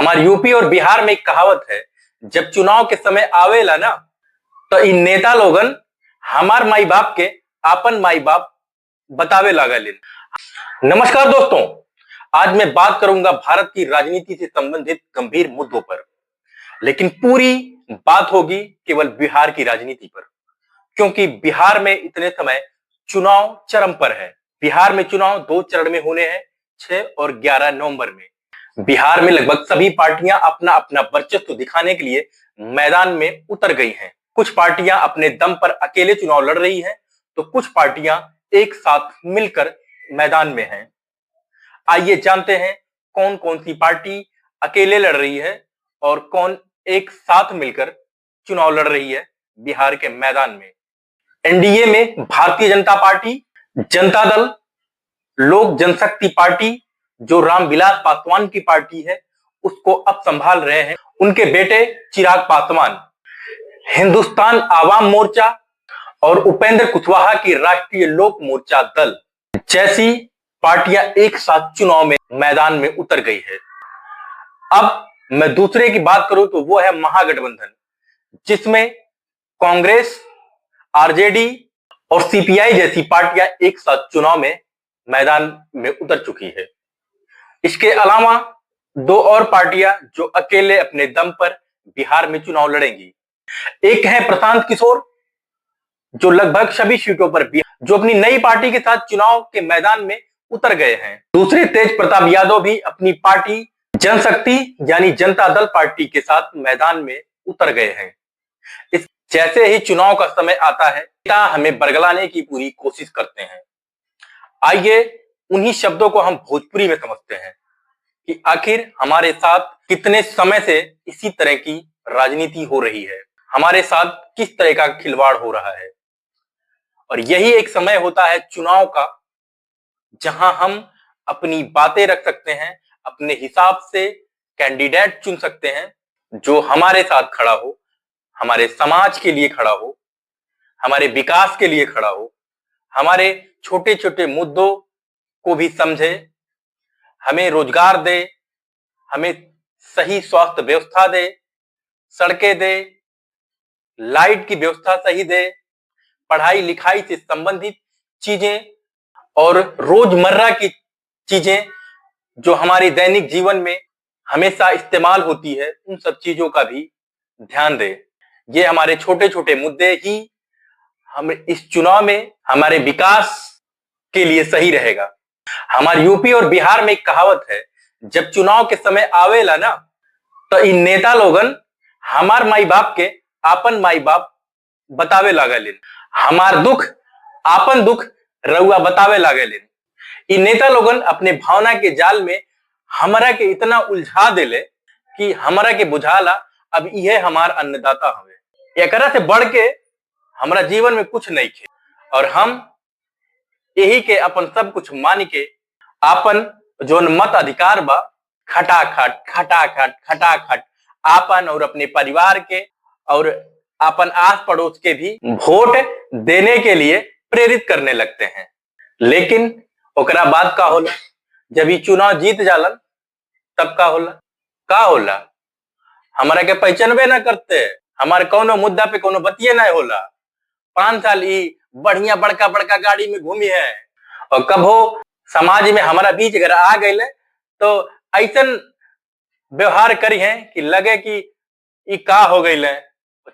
हमारे यूपी और बिहार में एक कहावत है, जब चुनाव के समय आवेला ना तो इन नेता लोगन हमार माई बाप के आपन माई बाप बतावे लागल। नमस्कार दोस्तों, आज मैं बात करूंगा भारत की राजनीति से संबंधित गंभीर मुद्दों पर, लेकिन पूरी बात होगी केवल बिहार की राजनीति पर, क्योंकि बिहार में इतने समय चुनाव चरम पर है। बिहार में चुनाव 2 चरण में होने हैं, 6 और 11 नवंबर में। बिहार में लगभग सभी पार्टियां अपना अपना वर्चस्व दिखाने के लिए मैदान में उतर गई हैं। कुछ पार्टियां अपने दम पर अकेले चुनाव लड़ रही हैं, तो कुछ पार्टियां एक साथ मिलकर मैदान में हैं। आइए जानते हैं कौन कौन सी पार्टी अकेले लड़ रही है और कौन एक साथ मिलकर चुनाव लड़ रही है बिहार के मैदान में। एनडीए में भारतीय जनता पार्टी, जनता दल, लोक जनशक्ति पार्टी जो रामविलास पासवान की पार्टी है उसको अब संभाल रहे हैं उनके बेटे चिराग पासवान, हिंदुस्तान आवाम मोर्चा और उपेंद्र कुशवाहा की राष्ट्रीय लोक मोर्चा दल जैसी पार्टियां एक साथ चुनाव में मैदान में उतर गई है। अब मैं दूसरे की बात करूं तो वो है महागठबंधन, जिसमें कांग्रेस, आरजेडी और सीपीआई जैसी पार्टियां एक साथ चुनाव में मैदान में उतर चुकी है। इसके अलावा 2 और पार्टियां जो अकेले अपने दम पर बिहार में चुनाव लड़ेंगी। एक है प्रशांत किशोर, जो लगभग सभी सीटों पर जो अपनी नई पार्टी के साथ चुनाव के मैदान में उतर गए हैं। दूसरे तेज प्रताप यादव भी अपनी पार्टी जनशक्ति यानी जनता दल पार्टी के साथ मैदान में उतर गए हैं। जैसे ही चुनाव का समय आता है, नेता हमें बरगलाने की पूरी कोशिश करते हैं। आइए उन्हीं शब्दों को हम भोजपुरी में समझते हैं कि आखिर हमारे साथ कितने समय से इसी तरह की राजनीति हो रही है, हमारे साथ किस तरह का खिलवाड़ हो रहा है। और यही एक समय होता है चुनाव का, जहां हम अपनी बातें रख सकते हैं, अपने हिसाब से कैंडिडेट चुन सकते हैं जो हमारे साथ खड़ा हो, हमारे समाज के लिए खड़ा हो, हमारे विकास के लिए खड़ा हो, हमारे छोटे छोटे मुद्दों को भी समझे, हमें रोजगार दे, हमें सही स्वास्थ्य व्यवस्था दे, सड़कें दे, लाइट की व्यवस्था सही दे, पढ़ाई लिखाई से संबंधित चीजें और रोजमर्रा की चीजें जो हमारी दैनिक जीवन में हमेशा इस्तेमाल होती है, उन सब चीजों का भी ध्यान दे। ये हमारे छोटे छोटे मुद्दे ही हम इस चुनाव में हमारे विकास के लिए सही रहेगा। हमारे यूपी और बिहार में एक कहावत है, जब चुनाव के समय आवेला ना तो इन नेता लोगन हमार माई बाप के आपन माई बाप बतावे लागल। हमार दुख आपन दुख रउआ बतावे लागल। इन नेता लोगन अपने भावना के जाल में हमरा के इतना उलझा देले कि हमरा के बुझाला अब यह हमार अन्नदाता हवे, एकरा से बढ़ के हमरा जीवन में कुछ नहीं खे, और हम यही के अपन सब कुछ मान के आपन जोन मत अधिकार बा खटाखट खटाखट खटाखट आपन और अपने परिवार के और अपन आस पड़ोस के भी वोट देने के लिए प्रेरित करने लगते हैं। लेकिन ओकरा बाद का होला, जब ये चुनाव जीत जालन तब का होला हमारा के पहचानबे ना करते, हमारे कोनो मुद्दा पे कोनो बतिये ना होला। 5 साल ई बढ़िया बड़का बड़का गाड़ी में घूमी है और कभो समाज में हमारा बीच अगर आ गए तो ऐसा व्यवहार करी है कि लगे कि ई का हो गई,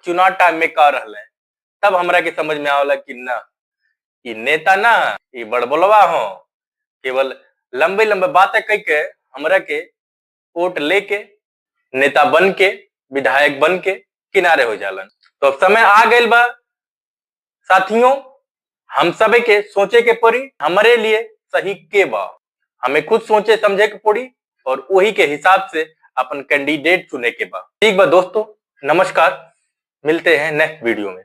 चुनाव टाइम में का रहले, तब हमरा के समझ में आवला कि ना, ई नेता ना, ई बड़बोलवा हो, केवल लंबे लंबे बातें कह के हमरा के वोट लेके नेता बन के विधायक बन के किनारे हो जालन। तो समय आ गए बा साथियों, हम सब के सोचे के पड़ी हमारे लिए सही के बा, हमें खुद सोचे समझे के पड़ी और वही के हिसाब से अपन कैंडिडेट चुने के बा। ठीक बा दोस्तों, नमस्कार, मिलते हैं नेक्स्ट वीडियो में।